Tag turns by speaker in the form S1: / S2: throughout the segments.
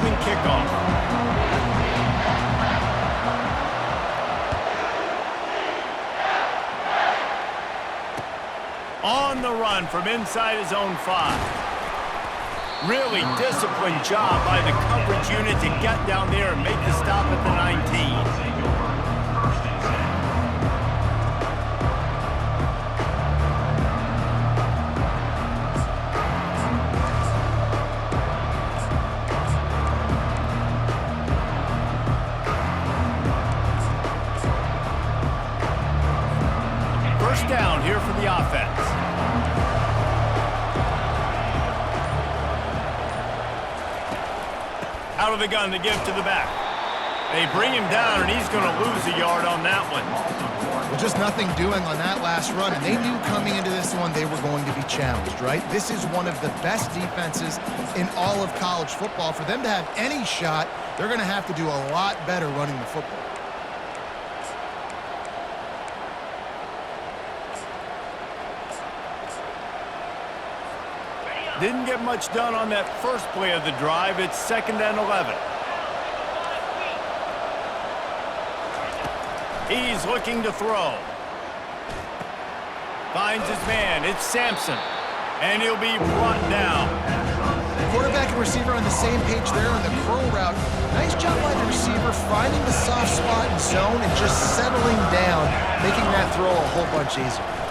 S1: holding kickoff. On the run from inside his own 5. Really disciplined job by the coverage unit to get down there and make the stop at the 19. First down here for the offense. Out of the gun to give to the back. They bring him down, and he's going to lose a yard on that one.
S2: Well, just nothing doing on that last run, and they knew coming into this one they were going to be challenged, right? This is one of the best defenses in all of college football. For them to have any shot, they're going to have to do a lot better running the football.
S1: Didn't get much done on that first play of the drive. It's 2nd and 11. He's looking to throw. Finds his man. It's Sampson. And he'll be brought down.
S2: Quarterback and receiver on the same page there on the curl route. Nice job by the receiver finding the soft spot in zone and just settling down, making that throw a whole bunch easier.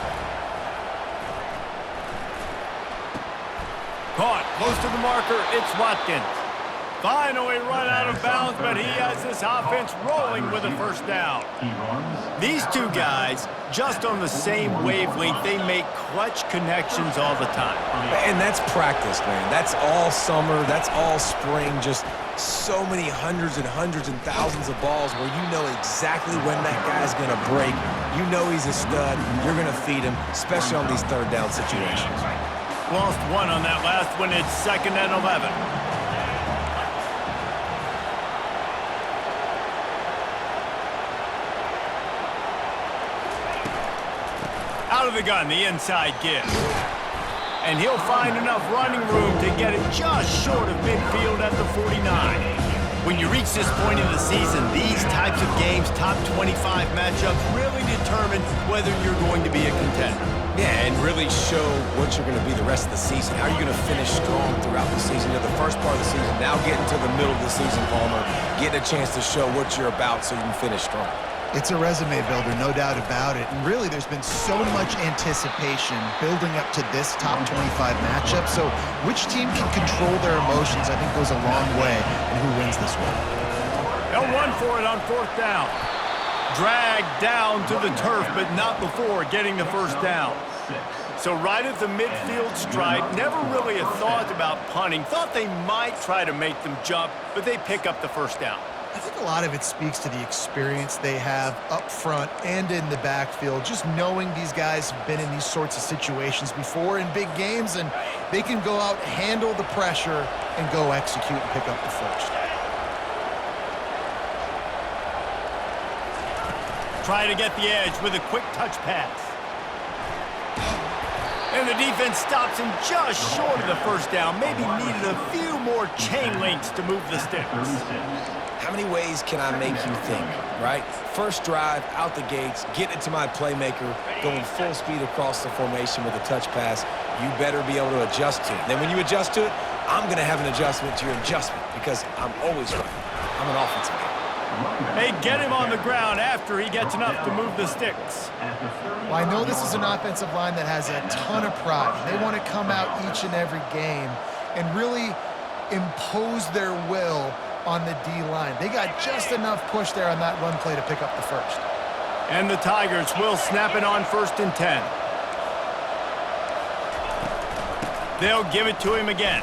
S1: Caught close to the marker. It's Watkins. Finally run out of bounds, but he has this offense rolling with a first down. These two guys, just on the same wavelength, they make clutch connections all the time.
S3: And that's practice, man. That's all summer. That's all spring. Just so many hundreds and thousands of balls where you know exactly when that guy's going to break. You know he's a stud. You're going to feed him, especially on these third down situations.
S1: Lost one on that last one. It's 2nd and 11. Out of the gun, the inside give. And he'll find enough running room to get it just short of midfield at the 49. When you reach this point in the season, these types of games, top 25 matchups, really determine whether you're going to be a contender.
S3: Yeah, and really show what you're going to be the rest of the season. How are you going to finish strong throughout the season? You know, the first part of the season, now getting to the middle of the season, Palmer, getting a chance to show what you're about so you can finish strong.
S2: It's a resume builder, no doubt about it. And really, there's been so much anticipation building up to this top 25 matchup. So which team can control their emotions, I think, goes a long way in who wins this one.
S1: They'll run for it on 4th down. Dragged down to the turf, but not before getting the first down. So right at the midfield stripe, never really a thought about punting. Thought they might try to make them jump, but they pick up the first down.
S2: I think a lot of it speaks to the experience they have up front and in the backfield. Just knowing these guys have been in these sorts of situations before in big games, and they can go out, handle the pressure, and go execute and pick up the first.
S1: Try to get the edge with a quick touch pass. And the defense stops him just short of the first down. Maybe needed a few more chain links to move the sticks.
S3: How many ways can I make you think, right? First drive, out the gates, get it to my playmaker, going full speed across the formation with a touch pass. You better be able to adjust to it. Then when you adjust to it, I'm going to have an adjustment to your adjustment because I'm always right. I'm an offensive guy.
S1: They get him on the ground after he gets enough to move the sticks.
S2: Well, I know this is an offensive line that has a ton of pride. They want to come out each and every game and really impose their will on the D-line. They got just enough push there on that run play to pick up the first.
S1: And the Tigers will snap it on 1st and 10. They'll give it to him again.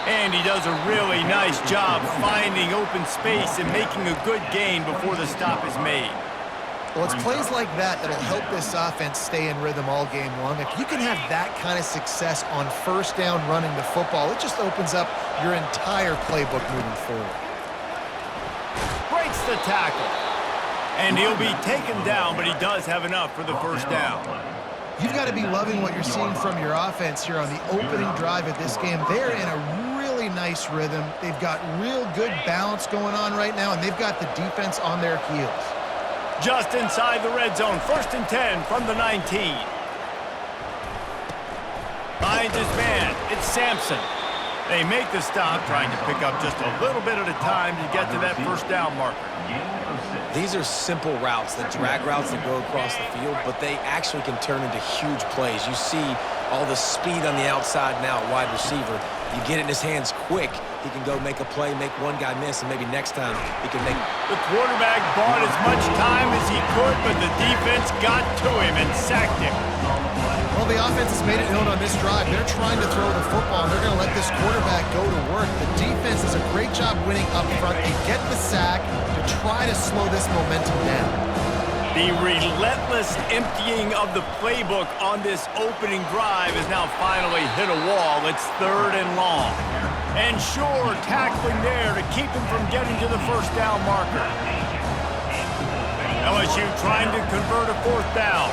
S1: And he does a really nice job finding open space and making a good gain before the stop is made.
S2: Well, it's plays like that that'll help this offense stay in rhythm all game long. If you can have that kind of success on first down running the football, it just opens up your entire playbook moving forward.
S1: Breaks the tackle. And he'll be taken down, but he does have enough for the first down.
S2: You've got to be loving what you're seeing from your offense here on the opening drive of this game. They're in a nice rhythm. They've got real good balance going on right now, and they've got the defense on their heels.
S1: Just inside the red zone, 1st and 10 from the 19. Finds his man. It's Sampson. They make the stop, trying to pick up just a little bit at a time to get to that 1st down marker.
S3: These are simple routes, the drag routes that go across the field, but they actually can turn into huge plays. You see all the speed on the outside now, wide receiver. You get it in his hands quick, he can go make a play, make one guy miss, and maybe next time he can make...
S1: The quarterback bought as much time as he could, but the defense got to him and sacked him.
S2: Well, the offense has made it known on this drive. They're trying to throw the football, and they're going to let this quarterback go to work. The defense does a great job winning up front. They get the sack to try to slow this momentum down.
S1: The relentless emptying of the playbook on this opening drive has now finally hit a wall. It's 3rd and long. And sure, tackling there to keep him from getting to the 1st down marker. LSU trying to convert a 4th down.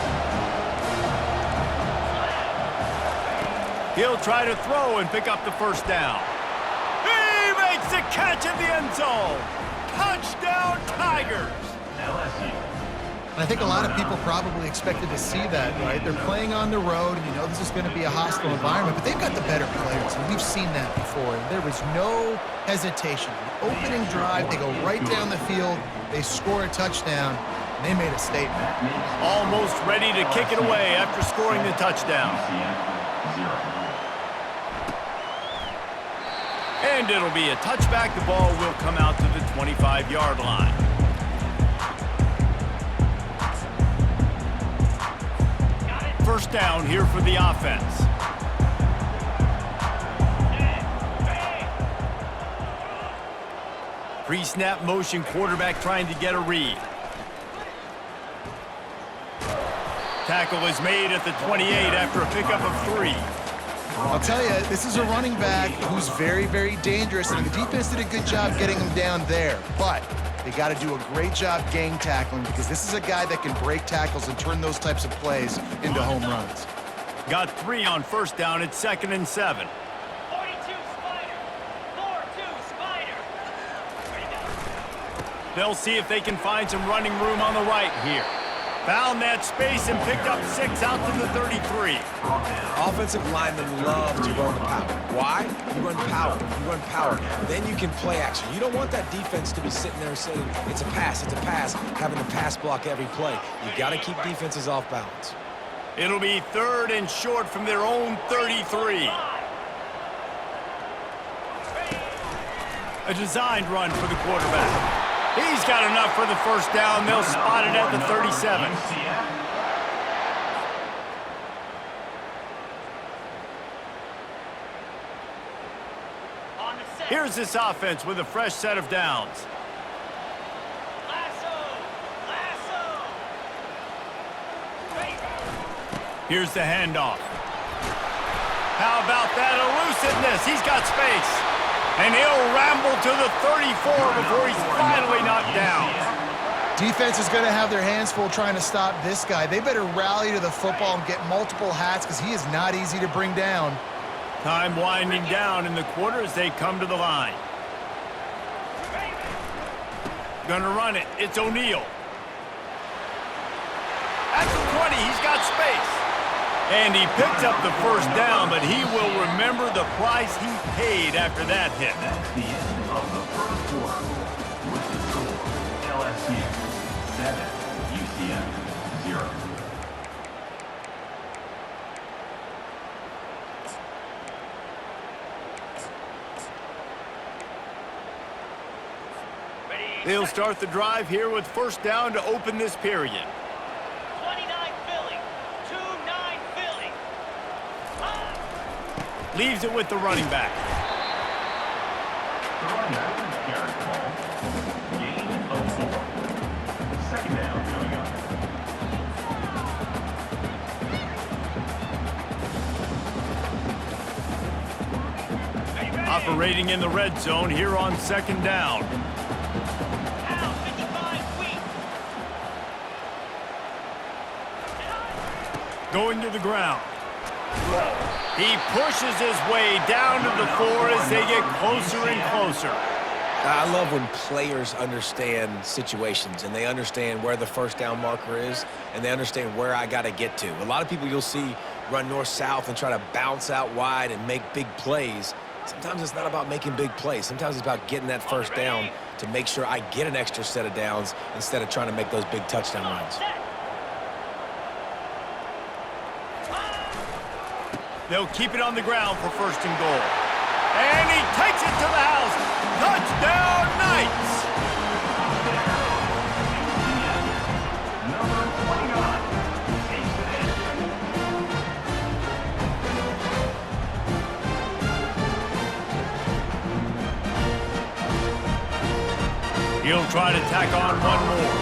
S1: He'll try to throw and pick up the 1st down. He makes the catch in the end zone. Touchdown, Tigers.
S2: And I think a lot of people probably expected to see that, right? They're playing on the road, and you know this is going to be a hostile environment, but they've got the better players, and we've seen that before. And there was no hesitation. The opening drive, they go right down the field, they score a touchdown, and they made a statement.
S1: Almost ready to kick it away after scoring the touchdown. And it'll be a touchback. The ball will come out to the 25-yard line. First down here for the offense. Pre-snap motion, quarterback trying to get a read. Tackle is made at the 28 after a pickup of 3.
S2: I'll tell you, this is a running back who's very, very dangerous, and the defense did a good job getting him down there. But they got to do a great job gang tackling, because this is a guy that can break tackles and turn those types of plays into home runs.
S1: Got 3 on 1st down. It's 2nd and 7.
S4: 42 Spider. 4-2 Spider.
S1: They'll see if they can find some running room on the right here. Found that space and picked up 6 out to the 33.
S3: Offensive linemen love to run the power. Why? You run power. You run power. Then you can play action. You don't want that defense to be sitting there saying, it's a pass, having to pass block every play. You got to keep defenses off balance.
S1: It'll be 3rd and short from their own 33. A designed run for the quarterback. He's got enough for the 1st down. They'll spot it at the 37. Here's this offense with a fresh set of downs. Here's the handoff. How about that elusiveness? He's got space. And he'll ramble to the 34 before he's finally knocked down.
S2: Defense is going to have their hands full trying to stop this guy. They better rally to the football and get multiple hats, because he is not easy to bring down.
S1: Time winding down in the quarter as they come to the line. Gonna run it. It's O'Neal. At the 20, he's got space. And he picked up the 1st down, but he will remember the price he paid after that hit.
S5: That's the end of the 1st quarter. With the score, LSU 7, UCF 0.
S1: They'll start the drive here with 1st down to open this period.
S4: 29 Philly. 2-9 Philly.
S1: Leaves it with the running back.
S5: The running back is Garrett Ball. Gain of 4. 2nd down going up.
S1: Operating in the red zone here on 2nd down.
S4: Now 55 feet.
S1: Going to the ground. He pushes his way down to the 4 as they get closer and closer.
S3: I love when players understand situations and they understand where the first down marker is and they understand where I got to get to. A lot of people you'll see run north-south and try to bounce out wide and make big plays. Sometimes it's not about making big plays. Sometimes it's about getting that first down to make sure I get an extra set of downs instead of trying to make those big touchdown runs.
S1: They'll keep it on the ground for first and goal. And he takes it to the house. Touchdown, Knights!
S5: Number 29 takes it in.
S1: He'll try to tack on one more.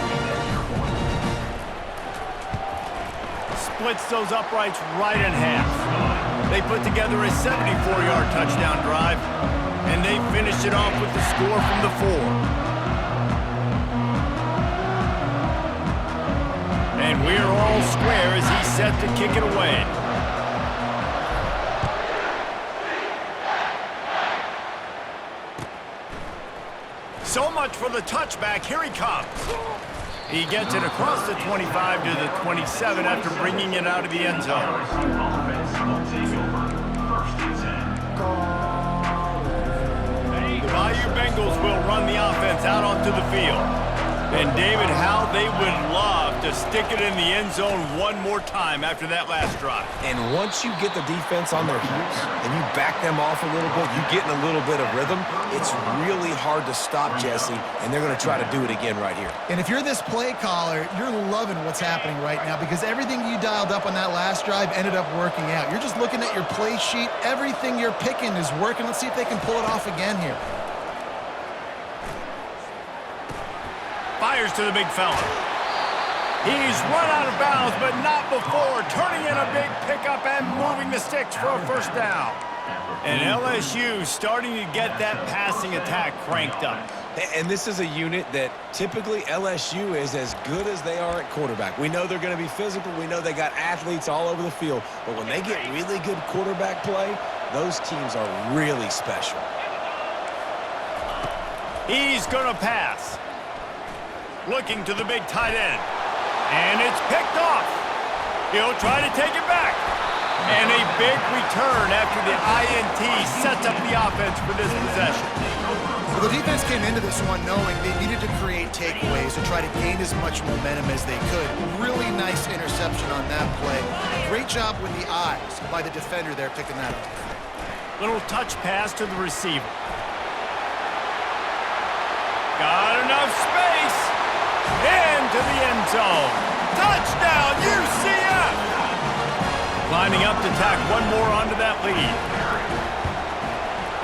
S1: Splits those uprights right in half. They put together a 74-yard touchdown drive, and they finish it off with the score from the 4. And we're all square as he's set to kick it away. So much for the touchback. Here he comes. He gets it across the 25 to the 27 after bringing it out of the end zone.
S5: LSU offense will take over. First and 10.
S1: The Bayou Bengals will run the offense out onto the field. And David, how they would love to stick it in the end zone one more time after that last drive.
S3: And once you get the defense on their heels and you back them off a little bit, you get in a little bit of rhythm, it's really hard to stop, Jesse, and they're going to try to do it again right here.
S2: And if you're this play caller, you're loving what's happening right now because everything you dialed up on that last drive ended up working out. You're just looking at your play sheet. Everything you're picking is working. Let's see if they can pull it off again here.
S1: Fires to the big fella. He's run out of bounds, but not before turning in a big pickup and moving the sticks for a first down. And LSU starting to get that passing attack cranked up.
S3: And this is a unit that typically LSU is as good as they are at quarterback. We know they're going to be physical. We know they got athletes all over the field. But when they get really good quarterback play, those teams are really special.
S1: He's going to pass. Looking to the big tight end. And it's picked off. He'll try to take it back. And a big return after the INT sets up the offense for this possession.
S2: Well, the defense came into this one knowing they needed to create takeaways to try to gain as much momentum as they could. Really nice interception on that play. Great job with the eyes by the defender there picking that up.
S1: Little touch pass to the receiver. Got enough space. Into the end zone. Touchdown, UCF! Lining up to tack one more onto that lead.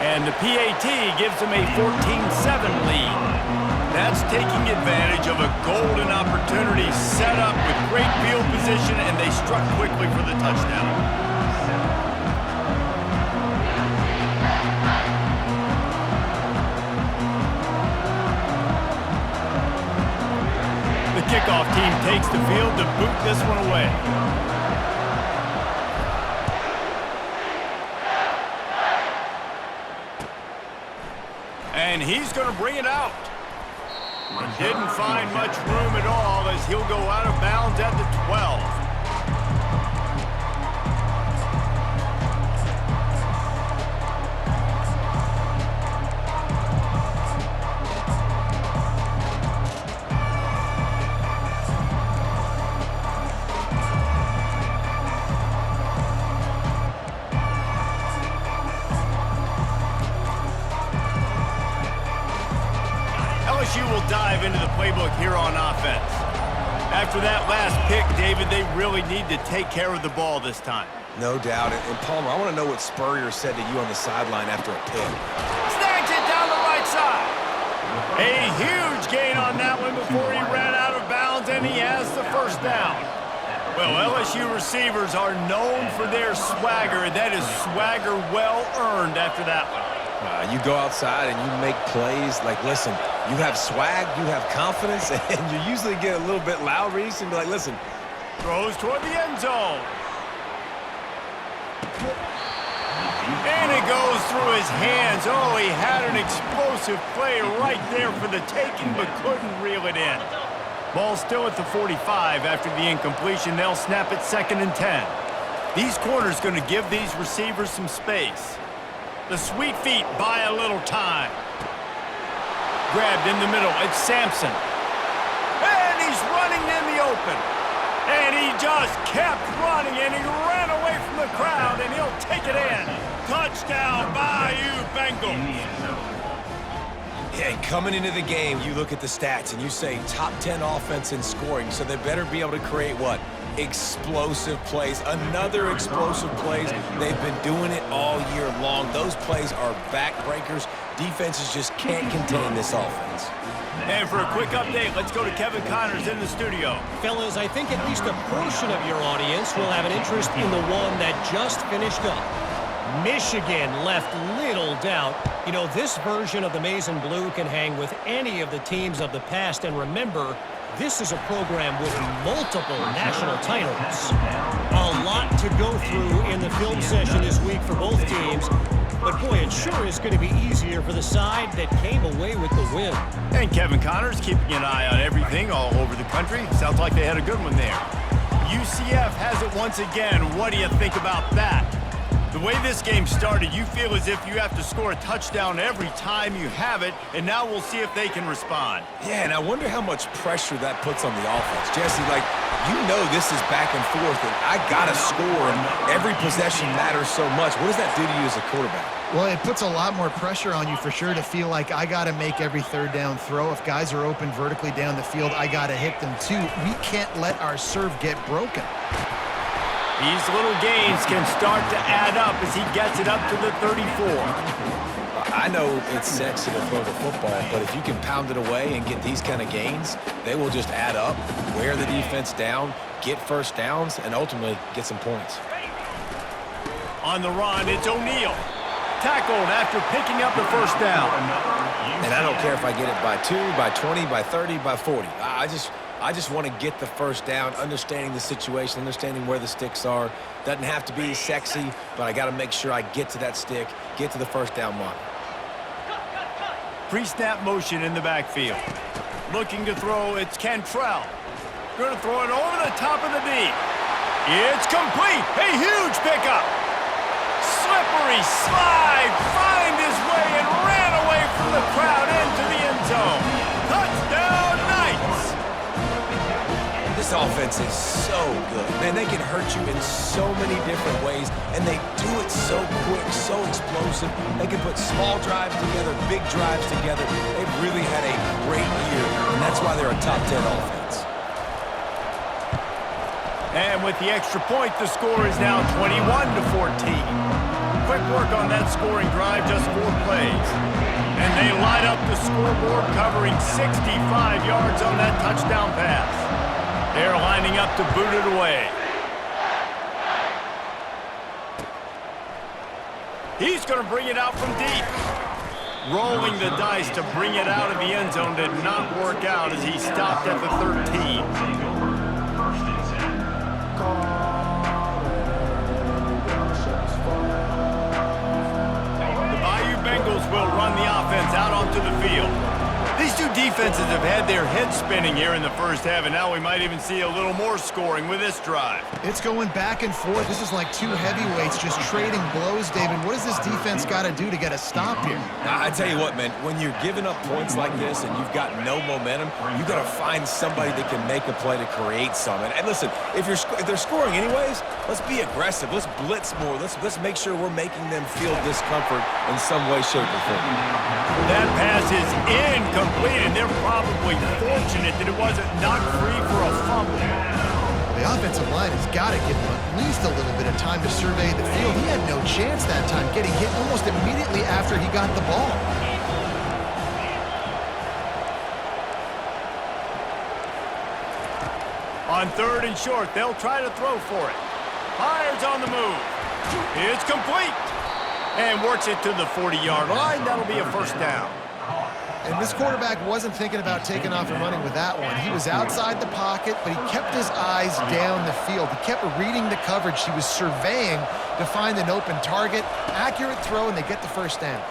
S1: And the PAT gives them a 14-7 lead. That's taking advantage of a golden opportunity set up with great field position, and they struck quickly for the touchdown. The kickoff team takes the field to boot this one away. And he's going to bring it out. And didn't find much room at all as he'll go out of bounds at the 12. LSU will dive into the playbook here on offense. After that last pick, David, they really need to take care of the ball this time.
S3: No doubt. And Palmer, I want to know what Spurrier said to you on the sideline after a pick.
S1: Snags it down the right side. A huge gain on that one before he ran out of bounds, and he has the first down. Well, LSU receivers are known for their swagger. That is swagger well earned after that one.
S3: You go outside and you make plays. Like, listen, you have swag, you have confidence, and you usually get a little bit loud, Reese, and be like, listen.
S1: Throws toward the end zone. And it goes through his hands. Oh, he had an explosive play right there for the taking, but couldn't reel it in. Ball still at the 45 after the incompletion. They'll snap it 2nd and 10. These corners going to give these receivers some space. The sweet feet buy a little time. Grabbed in the middle. It's Sampson. And he's running in the open. And he just kept running, and he ran away from the crowd, and he'll take it in. Touchdown, Bayou Bengals.
S3: Yeah, and coming into the game, you look at the stats, and you say top 10 offense in scoring, so they better be able to create what? Explosive plays. Another explosive plays. They've been doing it all year long. Those plays are backbreakers. Defenses just can't contain this offense.
S1: And for a quick update, let's go to Kevin Connors in the studio.
S6: Fellas, I think at least a portion of your audience will have an interest in the one that just finished up. Michigan left little doubt. You know, this version of the Maize and Blue can hang with any of the teams of the past. And remember, this is a program with multiple national titles. A lot to go through in the film session this week for both teams. But boy, it sure is going to be easier for the side that came away with the win.
S1: And Kevin Connors keeping an eye on everything all over the country. Sounds like they had a good one there. UCF has it once again. What do you think about that? The way this game started, you feel as if you have to score a touchdown every time you have it, and now we'll see if they can respond.
S3: Yeah, and I wonder how much pressure that puts on the offense. Jesse, like, you know this is back and forth, and I got to score, and every possession matters so much. What does that do to you as a quarterback?
S2: Well, it puts a lot more pressure on you for sure to feel like I got to make every 3rd down throw. If guys are open vertically down the field, I got to hit them too. We can't let our serve get broken.
S1: These little gains can start to add up as he gets it up to the 34.
S3: I know it's sexy to throw the football, but if you can pound it away and get these kind of gains, they will just add up, wear the defense down, get first downs, and ultimately get some points.
S1: On the run, it's O'Neal. Tackled after picking up the 1st down.
S3: And I don't care if I get it by 2, by 20, by 30, by 40. I just want to get the 1st down, understanding the situation, understanding where the sticks are. Doesn't have to be sexy, but I got to make sure I get to that stick, get to the 1st down mark.
S1: Pre-snap motion in the backfield. Looking to throw, it's Cantrell. Going to throw it over the top of the deep. It's complete. A huge pickup. Slippery slide, find his way and ran away from the crowd into the end zone. Touchdown, Knights!
S3: This offense is so good. Man, they can hurt you in so many different ways, and they do it so quick, so explosive. They can put small drives together, big drives together. They've really had a great year, and that's why they're a top 10 offense.
S1: And with the extra point, the score is now 21-14. Quick work on that scoring drive, just 4 plays. And they light up the scoreboard, covering 65 yards on that touchdown pass. They're lining up to boot it away. He's going to bring it out from deep. Rolling the dice to bring it out of the end zone did not work out as he stopped at the 13. Bengals will run the offense out onto the field. These two defenses have had their heads spinning here in the 1st half, and now we might even see a little more scoring with this drive.
S2: It's going back and forth. This is like 2 heavyweights just trading blows, David. What does this defense got to do to get a stop here?
S3: I tell you what, man, when you're giving up points like this and you've got no momentum, you got to find somebody that can make a play to create something. And listen, if they're scoring anyways, let's be aggressive. Let's blitz more. Let's make sure we're making them feel discomfort in some way, shape, or form.
S1: That pass is incomplete, and they're probably fortunate that it wasn't knocked free for a fumble.
S2: The offensive line has got to give him at least a little bit of time to survey the field. He had no chance that time, getting hit almost immediately after he got the ball.
S1: On 3rd and short, they'll try to throw for it. Fires on the move. It's complete. And works it to the 40-yard line. That'll be a 1st down.
S2: And this quarterback wasn't thinking about taking off and running with that one. He was outside the pocket, but he kept his eyes down the field. He kept reading the coverage. He was surveying to find an open target. Accurate throw, and they get the first down.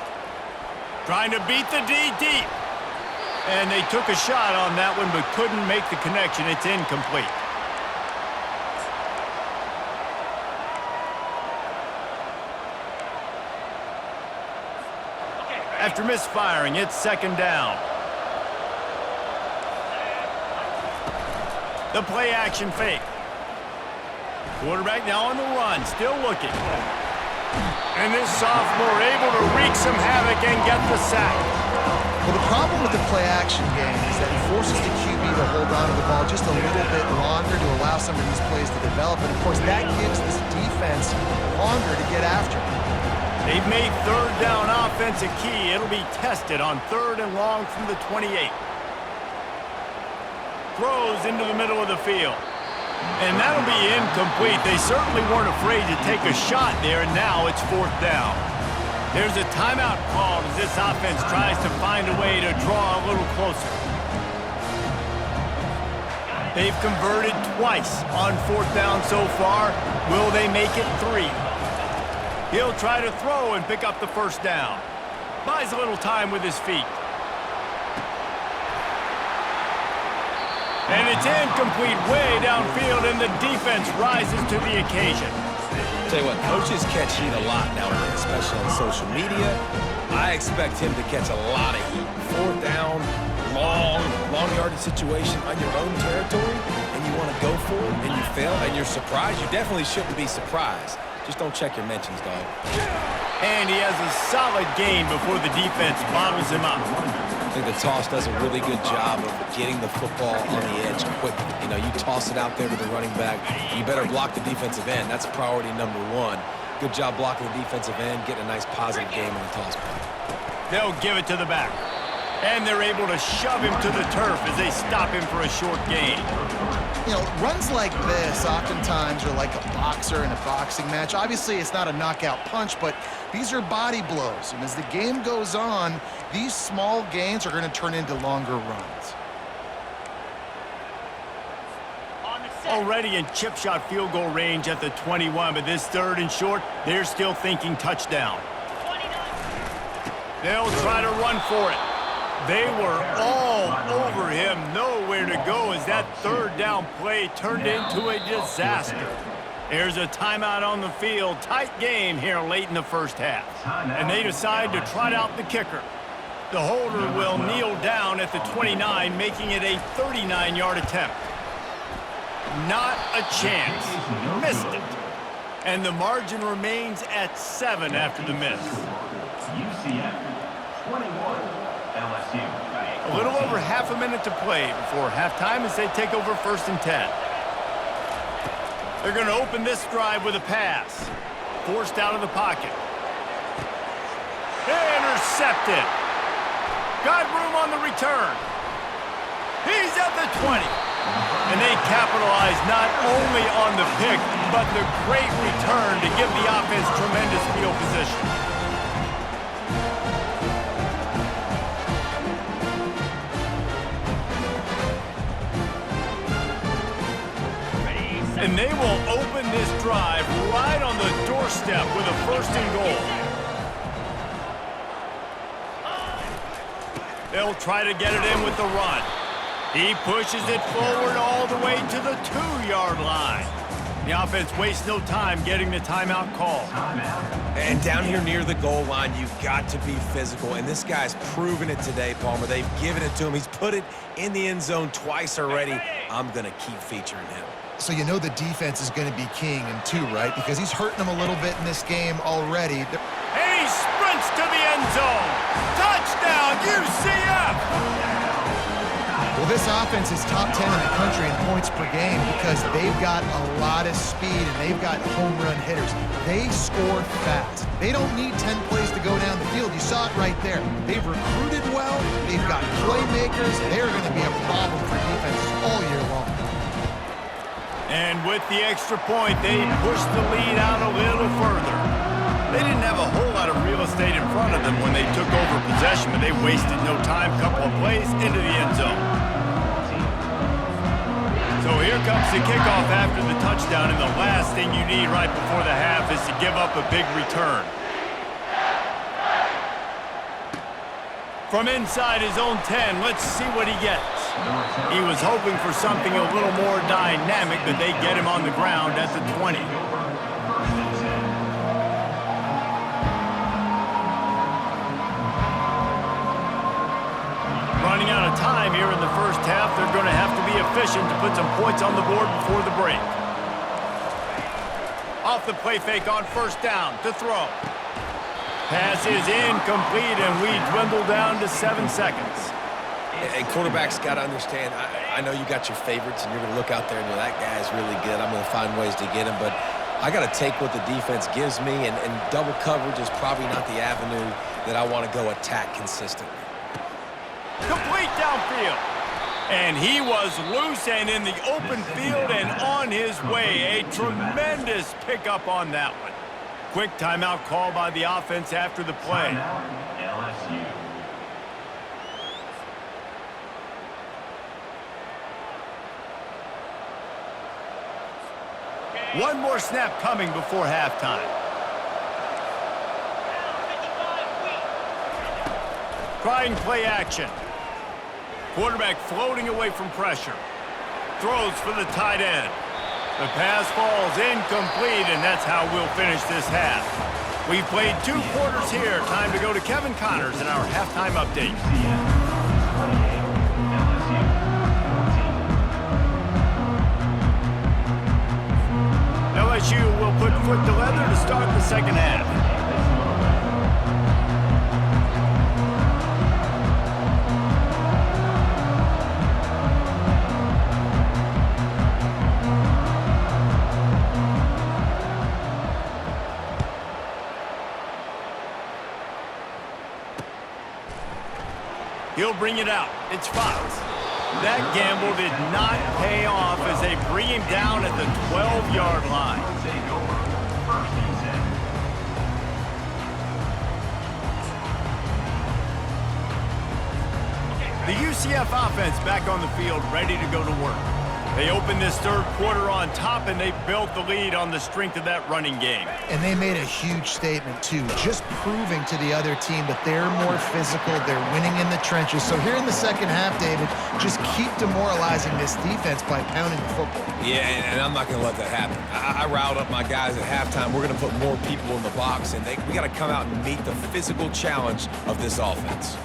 S1: Trying to beat the D deep. And they took a shot on that one, but couldn't make the connection. It's incomplete. After misfiring, it's second down. The play action fake. Quarterback now on the run, still looking. And this sophomore able to wreak some havoc and get the sack.
S2: Well, the problem with the play-action game is that it forces the QB to hold on to the ball just a little bit longer to allow some of these plays to develop. And, of course, that gives this defense longer to get after.
S1: They've made third down offense a key. It'll be tested on 3rd and long from the 28. Throws into the middle of the field. And that'll be incomplete. They certainly weren't afraid to take a shot there, and now it's 4th down. There's a timeout called as this offense tries to find a way to draw a little closer. They've converted twice on 4th down so far. Will they make it 3? He'll try to throw and pick up the first down. Buys a little time with his feet. And it's incomplete way downfield, and the defense rises to the occasion.
S3: Tell you what, coaches catch heat a lot nowadays, especially on social media. I expect him to catch a lot of heat. 4th down, long yardage situation on your own territory, and you want to go for it, and you fail, and you're surprised. You definitely shouldn't be surprised. Just don't check your mentions, dog.
S1: And he has a solid gain before the defense bottles him up.
S3: I think the toss does a really good job of getting the football on the edge quickly. You know, you toss it out there to the running back. You better block the defensive end. That's priority number 1. Good job blocking the defensive end, getting a nice positive game on the toss play.
S1: They'll give it to the back. And they're able to shove him to the turf as they stop him for a short gain.
S2: You know, runs like this oftentimes are like a boxer in a boxing match. Obviously, it's not a knockout punch, but these are body blows. And as the game goes on, these small gains are going to turn into longer runs.
S1: Already in chip shot field goal range at the 21, but this 3rd and short, they're still thinking touchdown. They'll try to run for it. They were all over him, nowhere to go as that 3rd down play turned into a disaster. There's a timeout on the field. Tight game here late in the first half. And they decide to trot out the kicker. The holder will kneel down at the 29, making it a 39-yard attempt. Not a chance. Missed it. And the margin remains at 7 after the miss.
S5: UCF 21, LSU.
S1: A little over half a minute to play before halftime as they take over 1st and 10. They're going to open this drive with a pass. Forced out of the pocket. Intercepted. Got room on the return. He's at the 20. And they capitalize not only on the pick, but the great return to give the offense tremendous field position. And they will open this drive right on the doorstep with a 1st and goal. They'll try to get it in with the run. He pushes it forward all the way to the 2-yard line. The offense wastes no time getting the timeout call.
S3: And down here near the goal line, you've got to be physical. And this guy's proven it today, Palmer. They've given it to him. He's put it in the end zone twice already. I'm going to keep featuring him.
S2: So you know the defense is going to be king in 2, right? Because he's hurting them a little bit in this game already.
S1: And he sprints to the end zone. Touchdown, UCF!
S2: Well, this offense is top 10 in the country in points per game because they've got a lot of speed and they've got home run hitters. They score fast. They don't need 10 plays to go down the field. You saw it right there. They've recruited well. They've got playmakers. They're going to be a problem for defenses all year long.
S1: And with the extra point, they pushed the lead out a little further. They didn't have a whole lot lot of real estate in front of them when they took over possession, but they wasted no time. Couple of plays into the end zone. So here comes the kickoff after the touchdown, and the last thing you need right before the half is to give up a big return. From inside his own 10, let's see what he gets. He was hoping for something a little more dynamic, but they get him on the ground at the 20. Running out of time here in the first half, they're going to have to be efficient to put some points on the board before the break. Off the play fake on first down to throw. Pass is incomplete, and we dwindle down to 7 seconds.
S3: Hey, quarterbacks got to understand, I know you got your favorites, and you're going to look out there and go, that guy's really good. I'm going to find ways to get him, but I got to take what the defense gives me, and double coverage is probably not the avenue that I want to go attack consistently.
S1: Complete downfield. And he was loose and in the open field and on his way. A tremendous pickup on that one. Quick timeout call by the offense after the play.
S5: LSU.
S1: One more snap coming before halftime. Trying play action. Quarterback floating away from pressure. Throws for the tight end. The pass falls incomplete, and that's how we'll finish this half. We've played 2 quarters here. Time to go to Kevin Connors in our halftime update. LSU will put foot to leather to start the second half. He'll bring it out. It's Fox. That gamble did not pay off as they bring him down at the 12-yard line. The UCF offense back on the field, ready to go to work. They opened this third quarter on top, and they built the lead on the strength of that running game.
S2: And they made a huge statement, too, just proving to the other team that they're more physical, they're winning in the trenches. So here in the second half, David, just keep demoralizing this defense by pounding the football.
S3: Yeah, and I'm not going to let that happen. I riled up my guys at halftime. We're going to put more people in the box, and we got to come out and meet the physical challenge of this offense.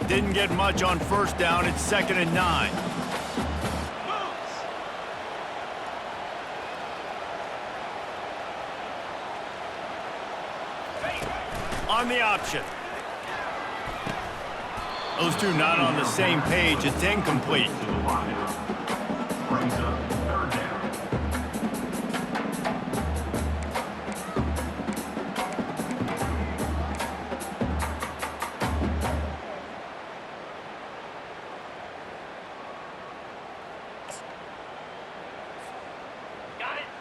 S1: Didn't get much on first down. It's 2nd and 9. On the option. Those two not on the same page. It's incomplete.
S5: Brings up 3rd down.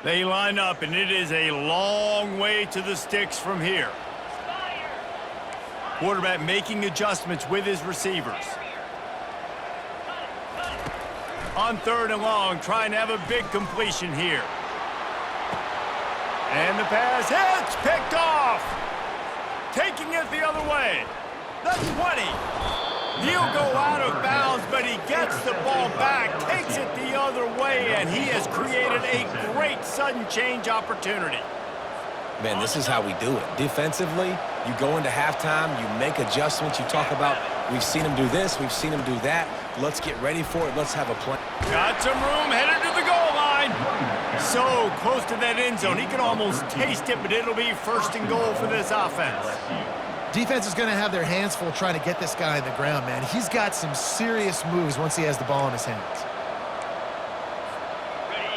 S1: They line up, and it is a long way to the sticks from here. Quarterback making adjustments with his receivers. On 3rd and long, trying to have a big completion here. And the pass hits, picked off. Taking it the other way. The 20. He'll go out of bounds, but he gets the ball back, takes it the other way, and he has created a great sudden change opportunity.
S3: Man, this is how we do it. Defensively, you go into halftime, you make adjustments. You talk about, we've seen him do this, we've seen him do that. Let's get ready for it. Let's have a plan.
S1: Got some room, headed to the goal line. So close to that end zone. He can almost taste it, but it'll be 1st and goal for this offense.
S2: Defense is going to have their hands full trying to get this guy on the ground, man. He's got some serious moves once he has the ball in his hands.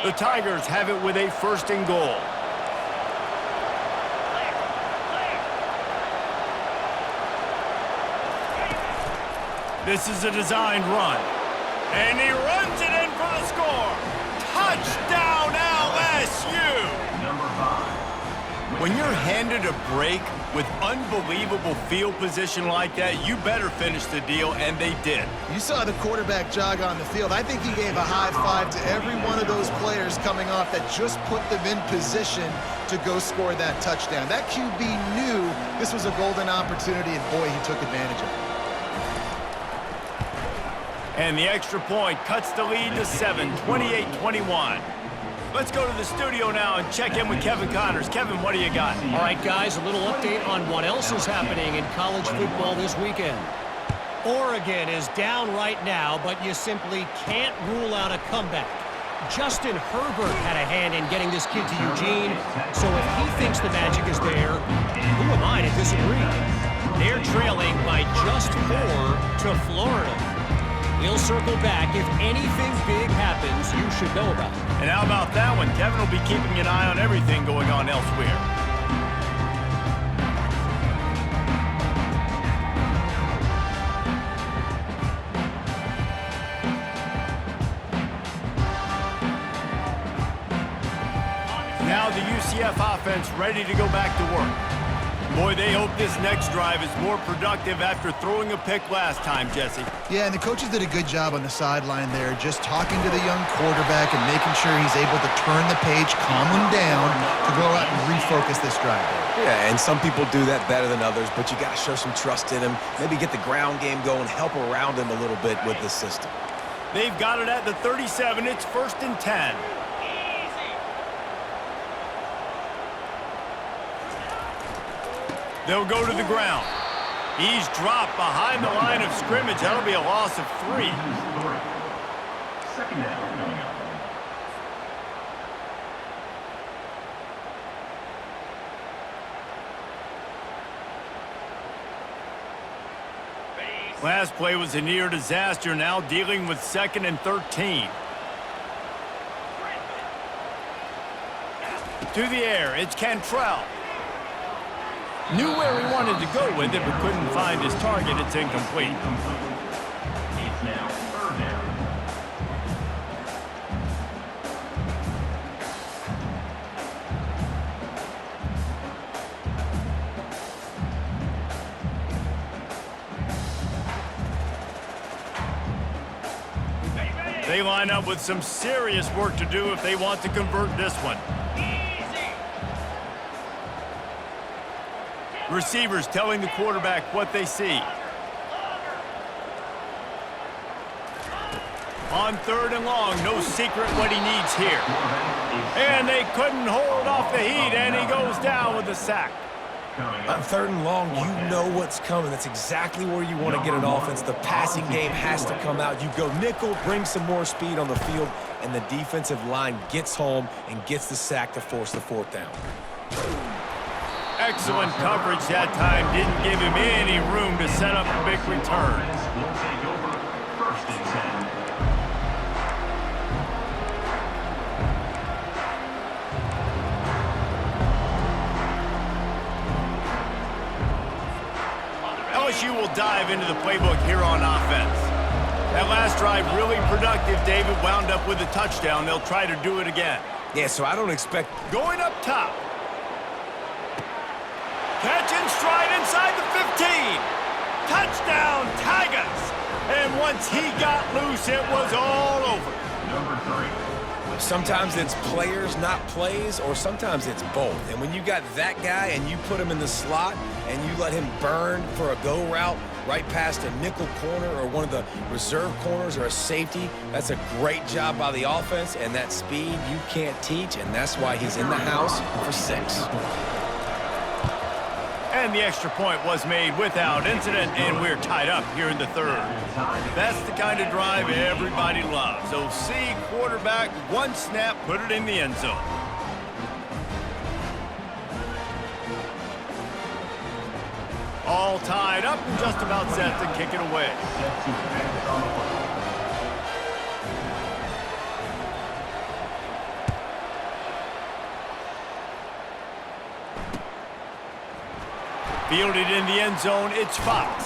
S1: The Tigers have it with a 1st and goal. This is a designed run. And he runs it in for the score. Touchdown, LSU!
S5: Number 5.
S1: When you're handed a break with unbelievable field position like that, you better finish the deal, and they did.
S2: You saw the quarterback jog on the field. I think he gave a high five to every one of those players coming off that just put them in position to go score that touchdown. That QB knew this was a golden opportunity, and boy, he took advantage of it.
S1: And the extra point cuts the lead to 7, 28-21. Let's go to the studio now and check in with Kevin Connors. Kevin, what do you got?
S6: All right, guys, a little update on what else is happening in college football this weekend. Oregon is down right now, but you simply can't rule out a comeback. Justin Herbert had a hand in getting this kid to Eugene, so if he thinks the magic is there, who am I to disagree? They're trailing by just 4 to Florida. We'll circle back. If anything big happens, you should know about it.
S1: And how about that one? Kevin will be keeping an eye on everything going on elsewhere. Now the UCF offense ready to go back to work. Boy, they hope this next drive is more productive after throwing a pick last time, Jesse.
S2: Yeah, and the coaches did a good job on the sideline there, just talking to the young quarterback and making sure he's able to turn the page, calm him down, to go out and refocus this drive.
S3: Yeah, and some people do that better than others, but you got to show some trust in him. Maybe get the ground game going, help around him a little bit with this system.
S1: They've got it at the 37. It's 1st and 10. They'll go to the ground. He's dropped behind the line of scrimmage. That'll be a loss of 3.
S5: Second down coming up.
S1: Last play was a near disaster, now dealing with 2nd and 13. To the air, it's Cantrell. Knew where he wanted to go with it, but couldn't find his target. It's incomplete.
S5: It's now 3rd down.
S1: They line up with some serious work to do if they want to convert this one. Receivers telling the quarterback what they see. On 3rd and long, no secret what he needs here. And they couldn't hold off the heat, and he goes down with a sack.
S3: On 3rd and long, you know what's coming. That's exactly where you want to get an offense. The passing game has to come out. You go nickel, bring some more speed on the field, and the defensive line gets home and gets the sack to force the 4th down.
S1: Excellent coverage that time. Didn't give him any room to set up a big return.
S5: Will take over 1st and 10.
S1: LSU will dive into the playbook here on offense. That last drive really productive. David wound up with a touchdown. They'll try to do it again.
S3: Yeah, so I don't expect...
S1: Going up top. Catch and stride inside the 15. Touchdown, Tigers. And once he got loose, it was all over.
S5: Number 3.
S3: Sometimes it's players, not plays, or sometimes it's both. And when you got that guy and you put him in the slot and you let him burn for a go route right past a nickel corner or one of the reserve corners or a safety, that's a great job by the offense, and that speed you can't teach, and that's why he's in the house for 6.
S1: And the extra point was made without incident, and we're tied up here in the 3rd. That's the kind of drive everybody loves. OC, quarterback, one snap, put it in the end zone. All tied up and just about set to kick it away.
S5: Set to advance on the football.
S1: Fielded in the end zone, it's Fox.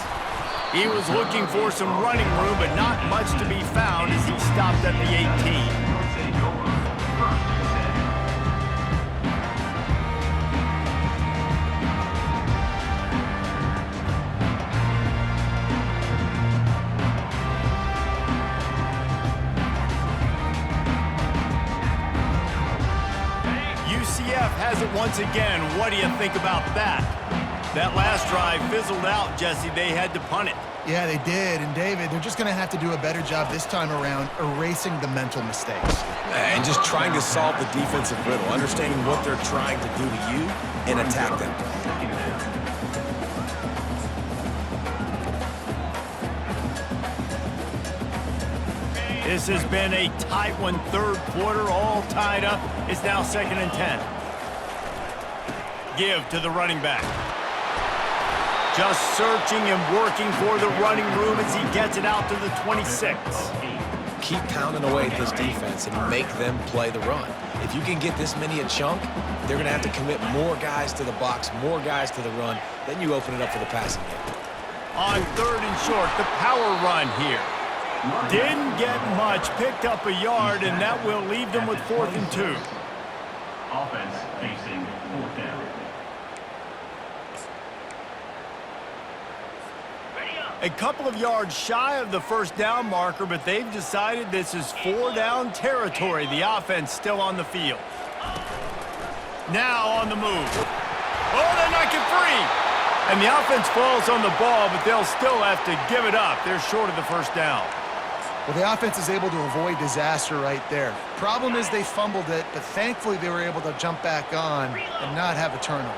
S1: He was looking for some running room, but not much to be found as he stopped at the 18.
S5: Will take over 1st and 10.
S1: it once again. What do you think about that? That last drive fizzled out, Jesse. They had to punt it.
S2: Yeah, they did. And, David, they're just going to have to do a better job this time around erasing the mental mistakes.
S3: And just trying to solve the defensive riddle, understanding what they're trying to do to you and attack them.
S1: This has been a tight one, third quarter, all tied up. It's now 2nd and 10. Give to the running back. Just searching and working for the running room as he gets it out to the 26.
S3: Keep pounding away at this defense and make them play the run. If you can get this many a chunk, they're going to have to commit more guys to the box, more guys to the run. Then you open it up for the passing game.
S1: On 3rd and short, the power run here. Didn't get much, picked up a yard, and that will leave them with 4th and 2.
S5: Offense facing 4th down.
S1: A couple of yards shy of the first down marker, but they've decided this is 4-down territory. The offense still on the field. Now on the move. Oh, they're not get free. And the offense falls on the ball, but they'll still have to give it up. They're short of the first down.
S2: Well, the offense is able to avoid disaster right there. Problem is they fumbled it, but thankfully they were able to jump back on and not have a turnover.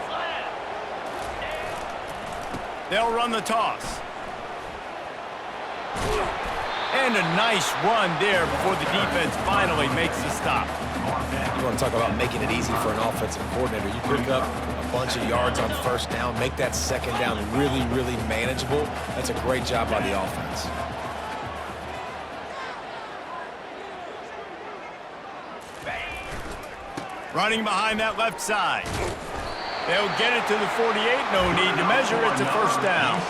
S1: They'll run the toss. And a nice run there before the defense finally makes the stop.
S3: You want to talk about making it easy for an offensive coordinator. You pick up a bunch of yards on first down, make that second down really, really manageable. That's a great job by the offense.
S1: Running behind that left side. They'll get it to the 48. No need to measure. It's a first down.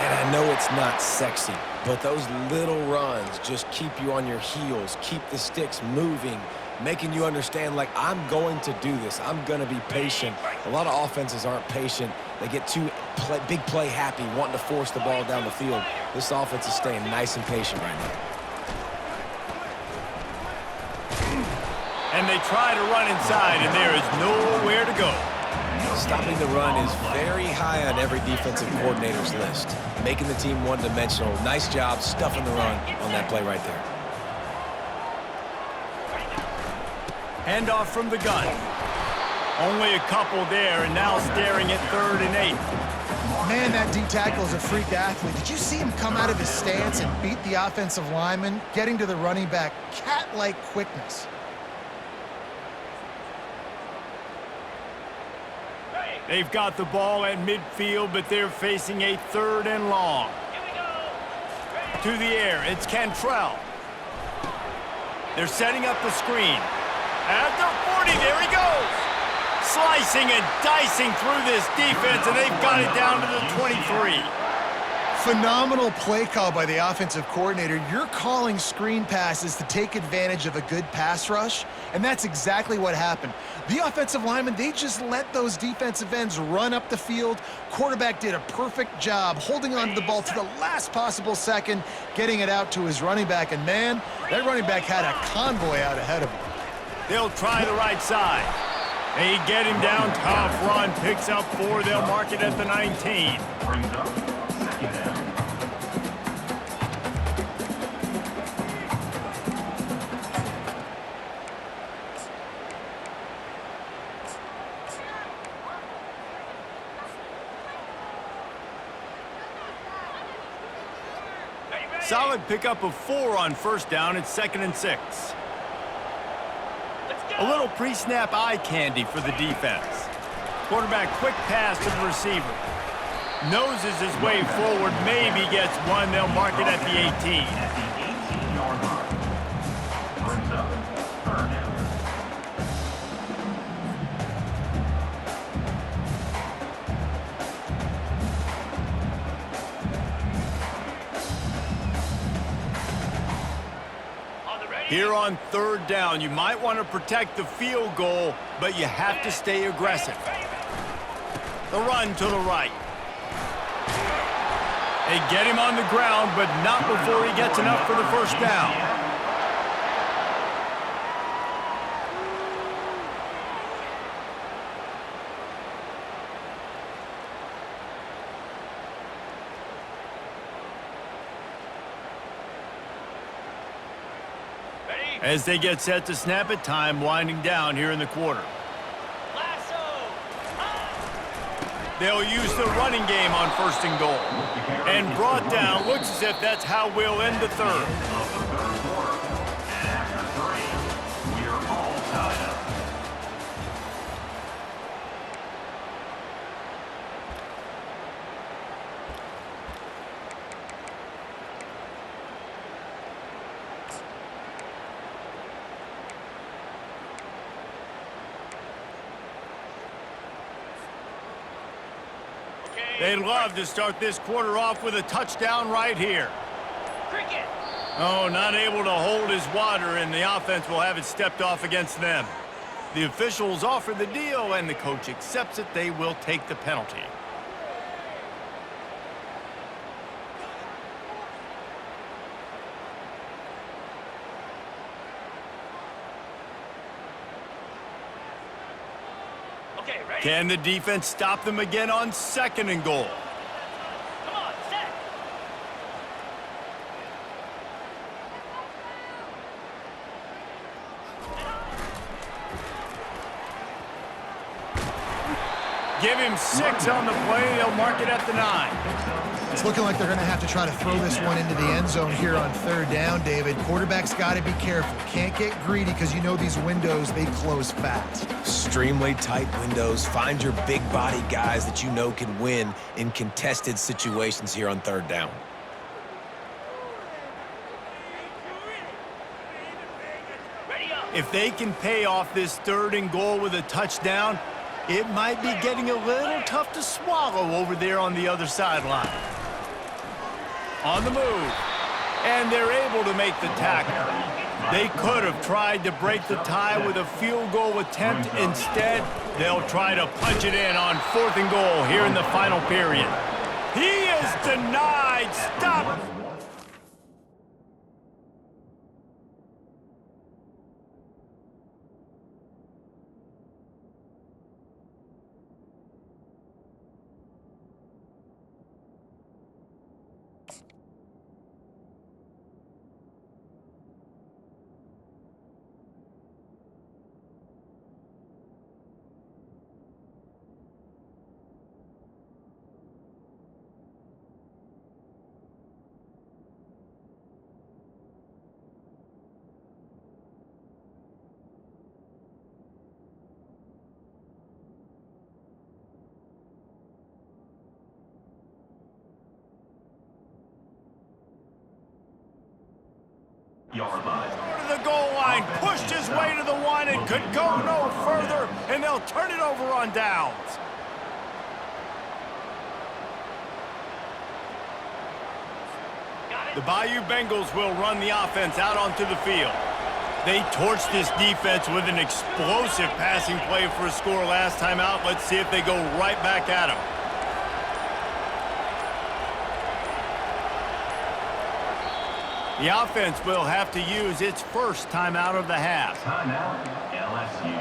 S3: And I know it's not sexy, but those little runs just keep you on your heels, keep the sticks moving, making you understand, like, I'm going to do this. I'm going to be patient. A lot of offenses aren't patient. They get too big play happy, wanting to force the ball down the field. This offense is staying nice and patient right now.
S1: And they try to run inside, and there is nowhere to go.
S3: Stopping the run is very high on every defensive coordinator's list. Making the team one-dimensional. Nice job stuffing the run on that play right there.
S1: Handoff from the gun. Only a couple there, and now staring at 3rd and 8.
S2: Man, that D tackle is a freak athlete. Did you see him come out of his stance and beat the offensive lineman, getting to the running back? Cat-like quickness.
S1: They've got the ball at midfield, but they're facing a 3rd and long. To the air, it's Cantrell. They're setting up the screen. At the 40, there he goes. Slicing and dicing through this defense, and they've got it down to the 23.
S2: Phenomenal play call by the offensive coordinator. You're calling screen passes to take advantage of a good pass rush, and that's exactly what happened. The offensive linemen, they just let those defensive ends run up the field. Quarterback did a perfect job holding on to the ball to the last possible second, getting it out to his running back, and man, that running back had a convoy out ahead of him.
S1: They'll try the right side. They get him down, tough run, picks up 4. They'll mark it at the 19.
S5: Brings up 2nd down.
S1: Solid pickup of 4 on first down. It's 2nd and 6. A little pre-snap eye candy for the defense. Quarterback quick pass to the receiver. Noses his way forward, maybe gets one. They'll mark it at the 18.
S5: At the 18-yard line. Brings up 3rd down.
S1: Here on 3rd down, you might want to protect the field goal, but you have to stay aggressive. The run to the right. They get him on the ground, but not before he gets enough for the first down. As they get set to snap it, time winding down here in the quarter.
S4: Lasso.
S1: They'll use the running game on 1st and goal. And brought down, looks as if that's how we'll end the third.
S5: Of the third quarter. And after 3, we are all tied up.
S1: They'd love to start this quarter off with a touchdown right here.
S4: Cricket.
S1: Oh, not able to hold his water, and the offense will have it stepped off against them. The officials offer the deal, and the coach accepts it. They will take the penalty.
S4: Okay, ready?
S1: Can the defense stop them again on 2nd and goal?
S4: Come on, set.
S1: Give him 6 on the play. They'll mark it at the 9.
S2: It's looking like they're going to have to try to throw this one into the end zone here on 3rd down, David. Quarterback's got to be careful. Can't get greedy because you know these windows, they close fast.
S3: Extremely tight windows. Find your big body guys that you know can win in contested situations here on 3rd down.
S4: Ready up.
S1: If they can pay off this 3rd and goal with a touchdown, it might be getting a little tough to swallow over there on the other sideline. On the move, and they're able to make the tackle. They could have tried to break the tie with a field goal attempt. Instead, they'll try to punch it in on 4th and goal here in the final period. He is denied. Stop.
S5: Yard line.
S1: To the goal line, pushed his way to the 1 and could go no further, and they'll turn it over on downs.
S4: Got it.
S1: The Bayou Bengals will run the offense out onto the field. They torched this defense with an explosive passing play for a score last time out. Let's see if they go right back at them. The offense will have to use its first timeout of the half.
S5: Timeout, LSU.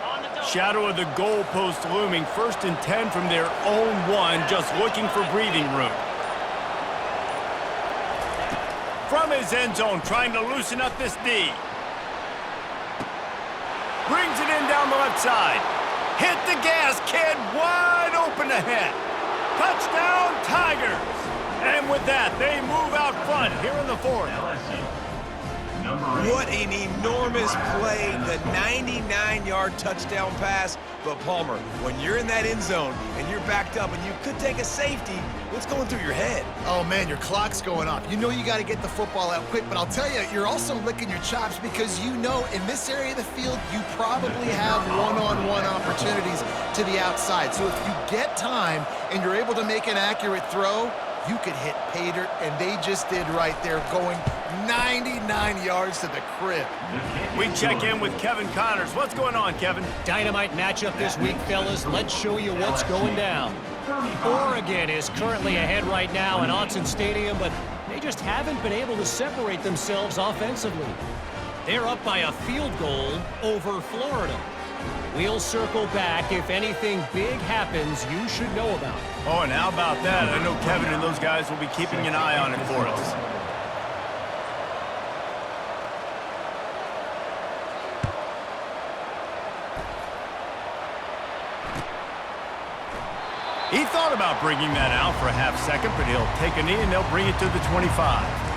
S4: On the double.
S1: Shadow of the goalpost looming. 1st and 10 from their own 1, just looking for breathing room. From his end zone, trying to loosen up this D. Brings it in down the left side. Hit the gas, kid. Wide open ahead. Touchdown, Tigers. And with that, they move out front here in the 4th.
S5: LSU. Number 8.
S3: What an enormous play, the 99-yard touchdown pass. But Palmer, when you're in that end zone and you're backed up and you could take a safety, what's going through your head?
S2: Oh, man, your clock's going off. You know you got to get the football out quick, but I'll tell you, you're also licking your chops because you know in this area of the field, you probably have one-on-one opportunities to the outside. So if you get time and you're able to make an accurate throw, you could hit pay dirt, and they just did right there, going 99 yards to the crib.
S1: We check in with Kevin Connors. What's going on, Kevin?
S6: Dynamite matchup this week, fellas. Let's show you what's going down. Oregon is currently ahead right now in Autzen Stadium, but they just haven't been able to separate themselves offensively. They're up by a field goal over Florida. We'll circle back if anything big happens you should know about.
S1: Oh, and how about that? I know Kevin and those guys will be keeping an eye on it for us. He thought about bringing that out for a half second, but he'll take a knee and they'll bring it to the 25.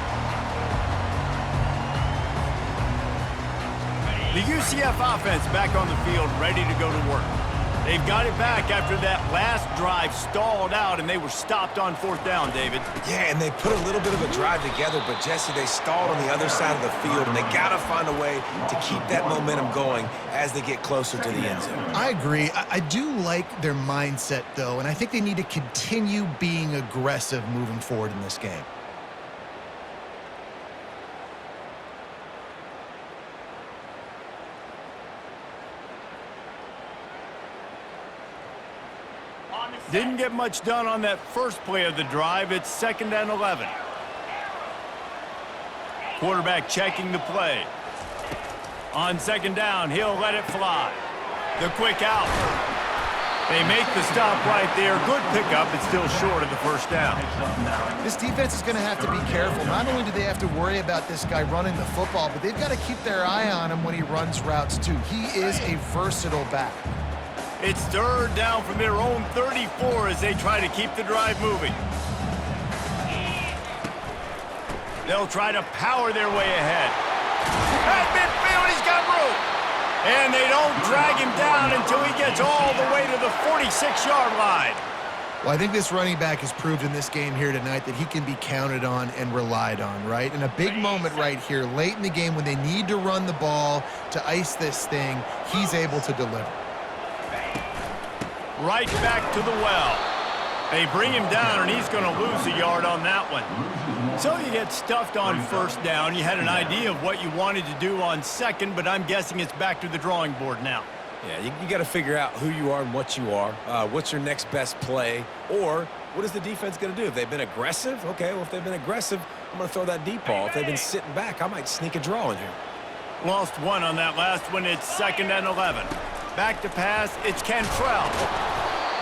S1: The UCF offense back on the field, ready to go to work. They've got it back after that last drive stalled out, and they were stopped on 4th down, David.
S3: Yeah, and they put a little bit of a drive together, but, Jesse, they stalled on the other side of the field, and they got to find a way to keep that momentum going as they get closer to the end zone.
S2: I agree. I do like their mindset, though, and I think they need to continue being aggressive moving forward in this game.
S1: Didn't get much done on that first play of the drive. It's 2nd and 11. Quarterback checking the play. On 2nd down, he'll let it fly. The quick out. They make the stop right there. Good pickup. It's still short of the 1st down.
S2: This defense is going to have to be careful. Not only do they have to worry about this guy running the football, but they've got to keep their eye on him when he runs routes, too. He is a versatile back.
S1: It's 3rd down from their own 34 as they try to keep the drive moving. They'll try to power their way ahead. At midfield, he's got room. And they don't drag him down until he gets all the way to the 46-yard line.
S2: Well, I think this running back has proved in this game here tonight that he can be counted on and relied on, right? And a big moment right here, late in the game when they need to run the ball to ice this thing, he's able to deliver.
S1: Right back to the well. They bring him down, and he's going to lose a yard on that one. So you get stuffed on 1st down. You had an idea of what you wanted to do on 2nd, but I'm guessing it's back to the drawing board now.
S3: Yeah, you got to figure out who you are and what you are. What's your next best play? Or what is the defense going to do? If they've been aggressive, okay, well, if they've been aggressive, I'm going to throw that deep ball. If they've been sitting back, I might sneak a draw in here.
S1: Lost one on that last one. It's 2nd and 11. Back to pass. It's Cantrell.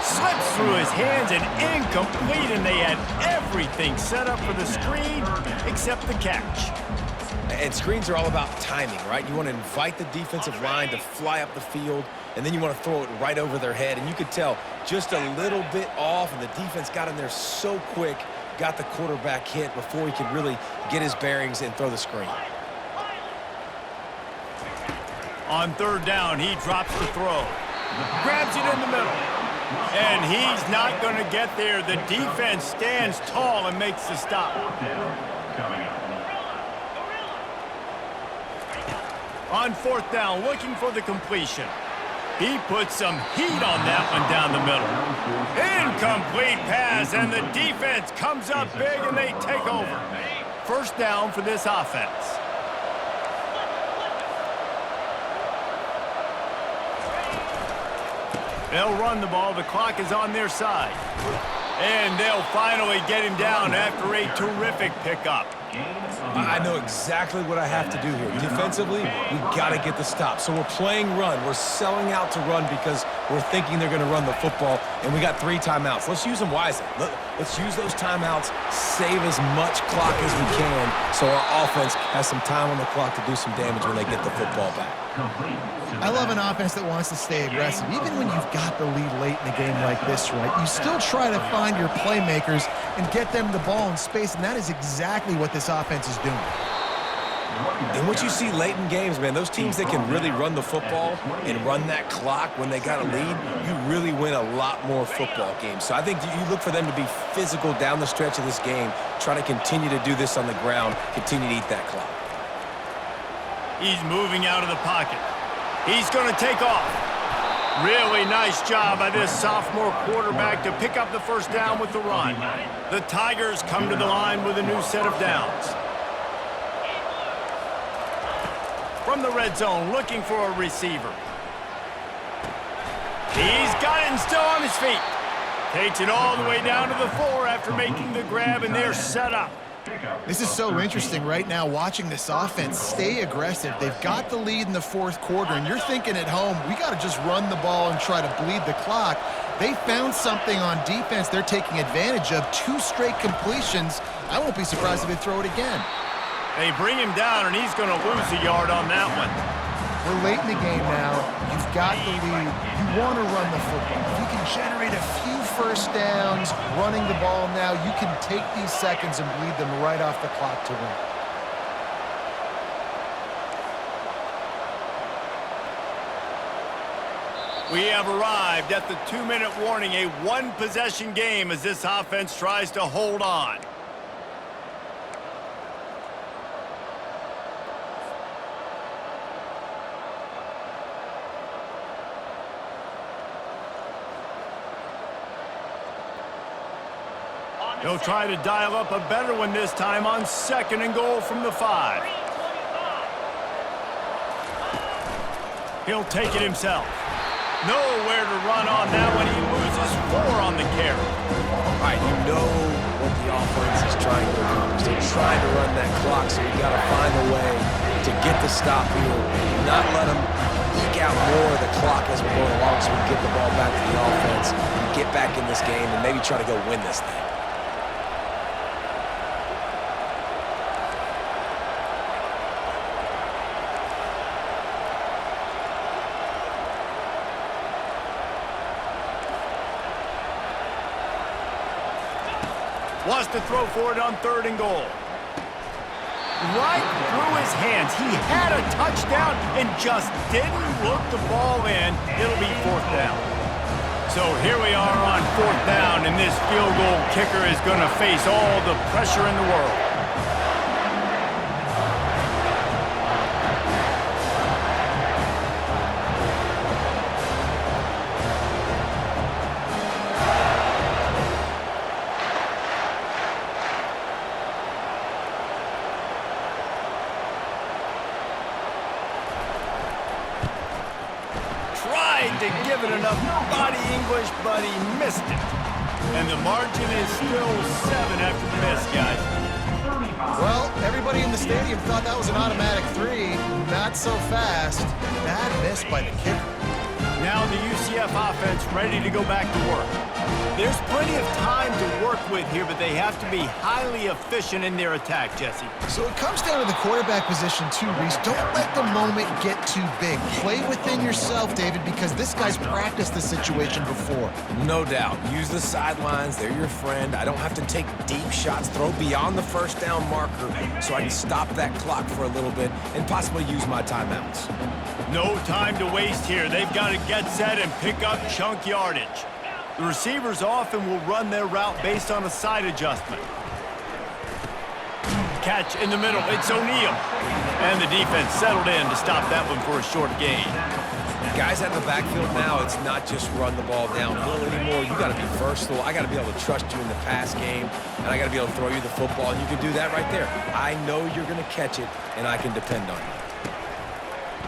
S1: Slips through his hands and incomplete, and they had everything set up for the screen except the catch.
S3: And screens are all about timing, right? You want to invite the defensive line to fly up the field, and then you want to throw it right over their head. And you could tell just a little bit off, and the defense got in there so quick, got the quarterback hit before he could really get his bearings and throw the screen.
S1: On 3rd down, he drops the throw. Grabs it in the middle. And he's not going to get there. The defense stands tall and makes the stop. On 4th down, looking for the completion. He puts some heat on that one down the middle. Incomplete pass, and the defense comes up big, and they take over. 1st down for this offense. They'll run the ball. The clock is on their side. And they'll finally get him down after a terrific pickup.
S3: I know exactly what I have to do here. Defensively, we've got to get the stop. So we're playing run. We're selling out to run because we're thinking they're going to run the football, and we got 3 timeouts. Let's use them wisely. Let's use those timeouts, save as much clock as we can so our offense has some time on the clock to do some damage when they get the football back.
S2: I love an offense that wants to stay aggressive. Even when you've got the lead late in the game like this, right, you still try to find your playmakers and get them the ball in space, and that is exactly what this offense is doing.
S3: And what you see late in games, man, those teams that can really run the football and run that clock when they got a lead, you really win a lot more football games. So I think you look for them to be physical down the stretch of this game, try to continue to do this on the ground, continue to eat that clock.
S1: He's moving out of the pocket. He's going to take off. Really nice job by this sophomore quarterback to pick up the 1st down with the run. The Tigers come to the line with a new set of downs. From the red zone, looking for a receiver. He's got it and still on his feet. Takes it all the way down to the 4 after making the grab, and they're set up.
S2: This is so interesting right now, watching this offense stay aggressive. They've got the lead in the fourth quarter, and you're thinking at home, we got to just run the ball and try to bleed the clock. They found something on defense they're taking advantage of. 2 straight completions. I won't be surprised if they throw it again.
S1: They bring him down, and he's going to lose a yard on that one.
S2: We're late in the game now. You've got the lead. You want to run the football. If you can generate a few first downs running the ball now, you can take these seconds and bleed them right off the clock to win.
S1: We have arrived at the 2-minute warning, a 1-possession game as this offense tries to hold on. They'll try to dial up a better one this time on 2nd and goal from the 5. He'll take it himself. Nowhere to run on that one. He loses 4 on the carry.
S3: All right, you know what the offense is trying to accomplish. They're trying to run that clock, so you got to find a way to get the stop here, not let them eke out more of the clock as we're going along so we can get the ball back to the offense and get back in this game and maybe try to go win this thing.
S1: Wants to throw for it on 3rd and goal. Right through his hands. He had a touchdown and just didn't look the ball in. It'll be 4th down. So here we are on 4th down, and this field goal kicker is going to face all the pressure in the world. To give it enough body English, but he missed it. And the margin is still 7 after the miss, guys.
S2: Well, everybody in the stadium thought that was an automatic 3. Not so fast. Bad miss by the kicker.
S1: Now the UCF offense ready to go back to work. There's plenty of time to work with here, but they have to be highly efficient in their attack, Jesse.
S2: So it comes down to the quarterback position too, Reese. Don't let the moment get too big. Play within yourself, David, because this guy's practiced the situation before.
S3: No doubt. Use the sidelines. They're your friend. I don't have to take deep shots. Throw beyond the 1st down marker so I can stop that clock for a little bit and possibly use my timeouts.
S1: No time to waste here. They've got to get set and pick up chunk yardage. The receivers often will run their route based on a side adjustment. Catch in the middle. It's O'Neal. And the defense settled in to stop that one for a short gain.
S3: Guys out of the backfield now, it's not just run the ball downhill anymore. You got to be versatile. I got to be able to trust you in the pass game, and I got to be able to throw you the football, and you can do that right there. I know you're going to catch it, and I can depend on you.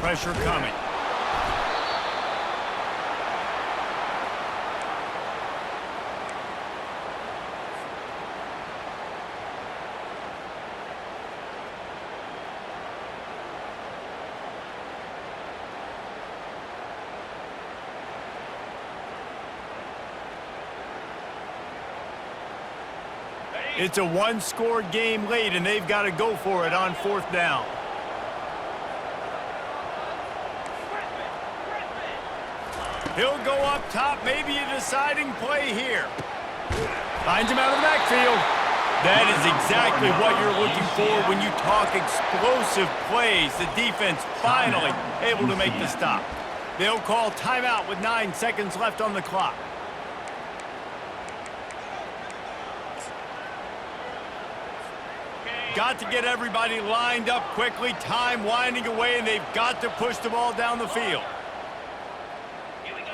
S1: Pressure coming. It's a 1-score game late, and they've got to go for it on 4th down. He'll go up top, maybe a deciding play here. Finds him out of the backfield. That is exactly what you're looking for when you talk explosive plays. The defense finally able to make the stop. They'll call timeout with 9 seconds left on the clock. Got to get everybody lined up quickly. Time winding away, and they've got to push the ball down the field.
S4: Here we go.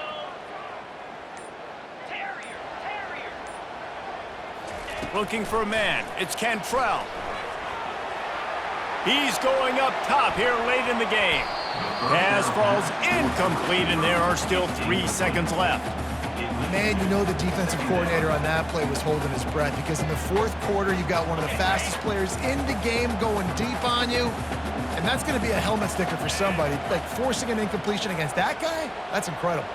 S4: Terrier.
S1: Looking for a man. It's Cantrell. He's going up top here late in the game. Pass falls incomplete, and there are still 3 seconds left.
S2: Man, you know the defensive coordinator on that play was holding his breath because in the fourth quarter, you got one of the fastest players in the game going deep on you, and that's going to be a helmet sticker for somebody. Like, forcing an incompletion against that guy, that's incredible.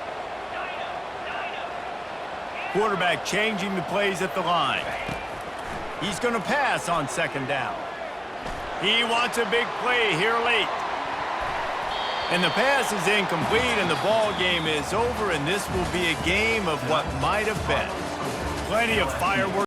S1: Quarterback changing the plays at the line. He's going to pass on second down. He wants a big play here late. And the pass is incomplete, and the ball game is over, and this will be a game of what might have been. Plenty of fireworks.